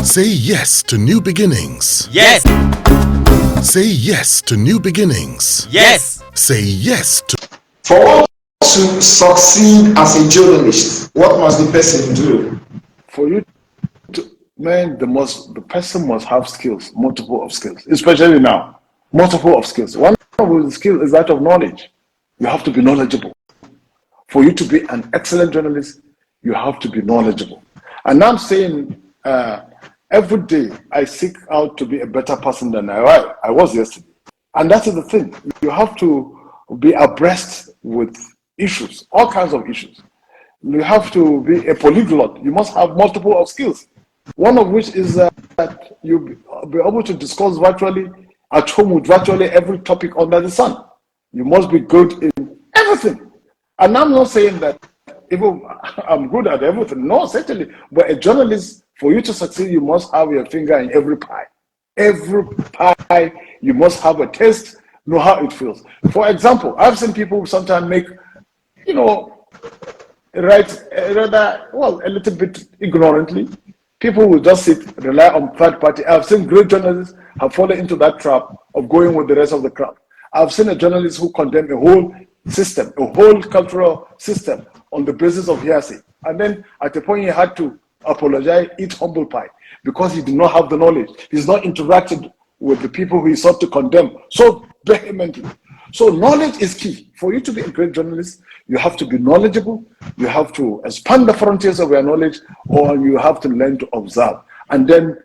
Say yes to new beginnings. Yes. Say yes to new beginnings. Yes. Say yes to... For one to succeed as a journalist, what must the person do? For you to, man, the person must have skills, multiple of skills, especially now, multiple of skills. One of the skills is that of knowledge. You have to be knowledgeable. For you to be an excellent journalist, you have to be knowledgeable. And I'm saying every day I seek out to be a better person than I was yesterday. And that's the thing. You have to be abreast with issues, all kinds of issues. You have to be a polyglot. You must have multiple of skills. One of which is that you be able to discuss virtually at home with virtually every topic under the sun. You must be good in everything. And I'm not saying that even I'm good at everything. No, certainly. But a journalist, for you to succeed, you must have your finger in every pie. Every pie, you must have a taste, know how it feels. For example, I've seen people sometimes make, write rather, a little bit ignorantly. People will just sit, rely on third party. I've seen great journalists have fallen into that trap of going with the rest of the crowd. I've seen a journalist who condemned a whole system, a whole cultural system on the basis of hearsay. And then at a point he had to apologize, eat humble pie, because he did not have the knowledge. He's not interacted with the people who he sought to condemn so vehemently. So knowledge is key. For you to be a great journalist, you have to be knowledgeable, you have to expand the frontiers of your knowledge, or you have to learn to observe. And then,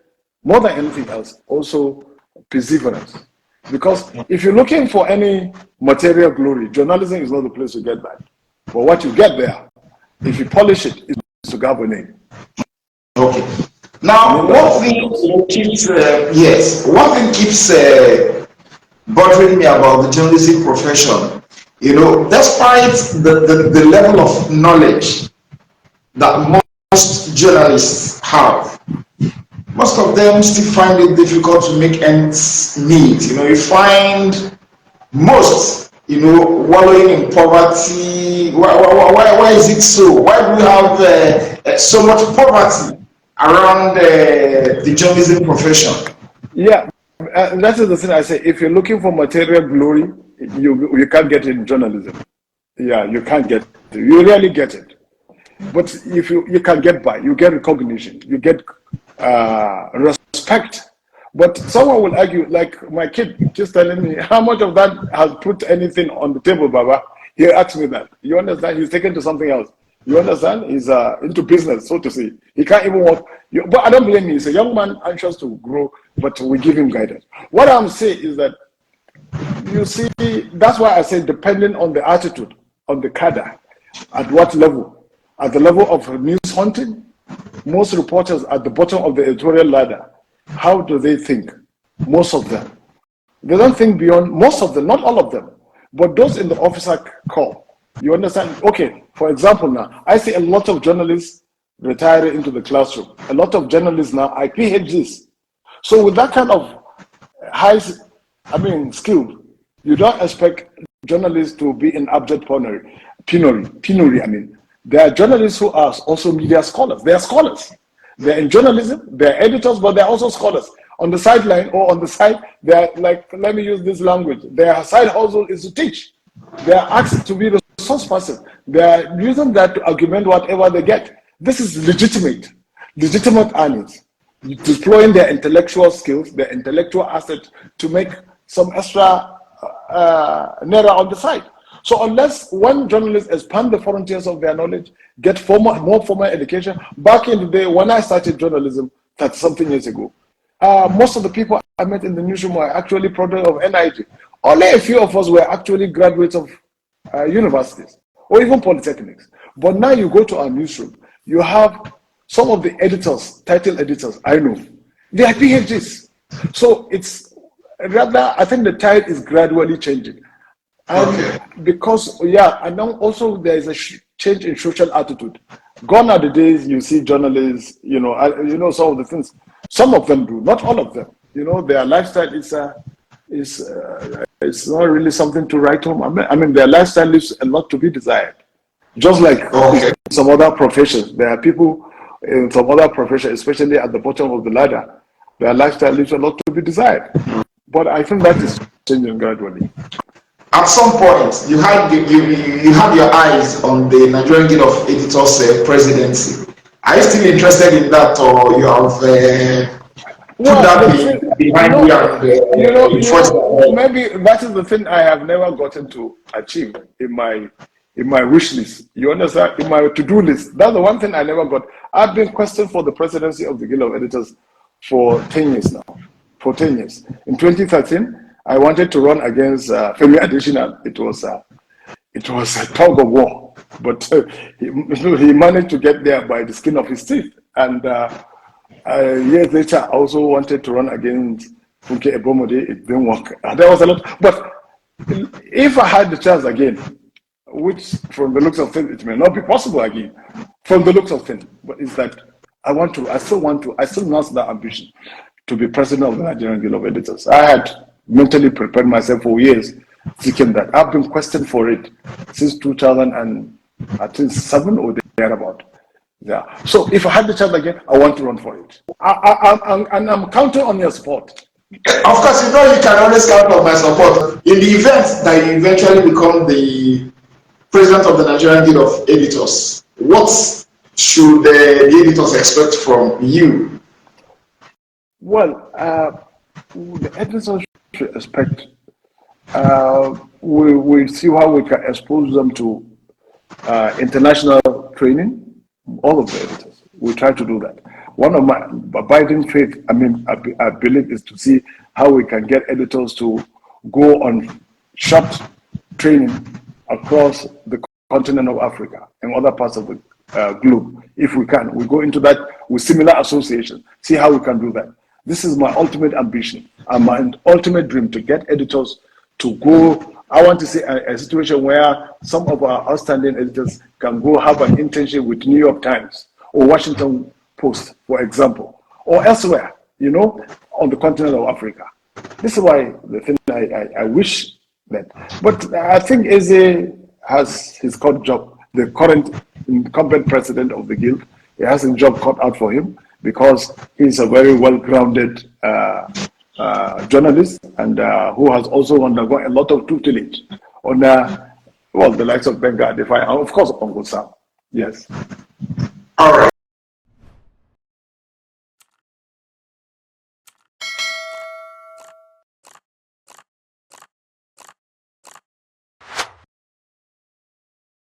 more than anything else, also perseverance. Because if you're looking for any material glory, journalism is not the place to get that. But what you get there, if you polish it, is to have a name. Okay. Now, one thing keeps bothering me about the journalism profession. Despite the level of knowledge that most journalists have, most of them still find it difficult to make ends meet. You find most, wallowing in poverty. Why is it so? Why do we have so much poverty around the journalism profession? Yeah, that is the thing I say. If you're looking for material glory, you can't get it in journalism. Yeah, you can't get it. You really get it. But if you can get by, you get recognition, you get respect. But someone will argue, like my kid just telling me, how much of that has put anything on the table, Baba? He asked me that. You understand? He's taken to something else. You understand? He's into business, so to say. He can't even walk. But I don't blame him. He's a young man anxious to grow, but we give him guidance. What I'm saying is that, you see, that's why I say depending on the attitude, on the cadre, at what level. At the level of news hunting, most reporters at the bottom of the editorial ladder, how do they think? Most of them. They don't think beyond, most of them, not all of them, but those in the officer corps. You understand? Okay, for example now, I see a lot of journalists retiring into the classroom. A lot of journalists now are PhDs. So with that kind of skill, you don't expect journalists to be in abject penury. There are journalists who are also media scholars. They are scholars. They're in journalism, they're editors, but they're also scholars. On the sideline or on the side, they're like, let me use this language, their side hustle is to teach. They are asked to be the source person. They are using that to argument whatever they get. This is legitimate earnings. Deploying their intellectual skills, their intellectual assets to make some extra naira on the side. So unless one journalist expand the frontiers of their knowledge, get more formal education, back in the day when I started journalism 30-something years ago, most of the people I met in the newsroom were actually product of NIG. Only a few of us were actually graduates of universities or even polytechnics. But now you go to our newsroom, you have some of the editors, title editors, I know, they are PhDs. So it's rather, I think the tide is gradually changing. And because, and now also there is a change in social attitude. Gone are the days you see journalists, some of the things, some of them do, not all of them. Their lifestyle is not really something to write home. Their lifestyle leaves a lot to be desired. Just like some other professions, there are people in some other professions, especially at the bottom of the ladder, their lifestyle leaves a lot to be desired. But I think that is changing gradually. At some point, you had your eyes on the Nigerian Guild of Editors presidency. Are you still interested in that, or you have put that behind you and maybe that is the thing I have never gotten to achieve in my wish list. You understand? In my to-do list. That's the one thing I never got. I've been questioned for the presidency of the Guild of Editors for 10 years now. For 10 years. In 2013, I wanted to run against Femi Additional. It was a tug of war, but he managed to get there by the skin of his teeth. And years later, I also wanted to run against Funke Ebomode. It didn't work. There was a lot. But if I had the chance again, which from the looks of things, it may not be possible again, from the looks of things, but it's that I still nurse that ambition to be president of the Nigerian Guild of Editors. I had mentally prepared myself for years, seeking that. I've been questioned for it since 2007 or thereabout. Yeah. So if I had the chance again, I want to run for it. I'm counting on your support. Of course, you know you can always count on my support. In the event that you eventually become the president of the Nigerian Guild of Editors, what should the editors expect from you? Well, the editors should expect, we see how we can expose them to international training, all of the editors. We try to do that. One of my abiding faith, I believe, is to see how we can get editors to go on short training across the continent of Africa and other parts of the globe. If we can, we go into that with similar associations, see how we can do that. This is my ultimate ambition and my ultimate dream, to get editors to go. I want to see a situation where some of our outstanding editors can go have an internship with New York Times or Washington Post, for example, or elsewhere, on the continent of Africa. This is why the thing I wish that. But I think Eze has his job, the current incumbent president of the Guild. He has his job cut out for him, because he's a very well-grounded journalist, and who has also undergone a lot of tutelage on the likes of Benga, and of course Uncle Sam. Yes. All right.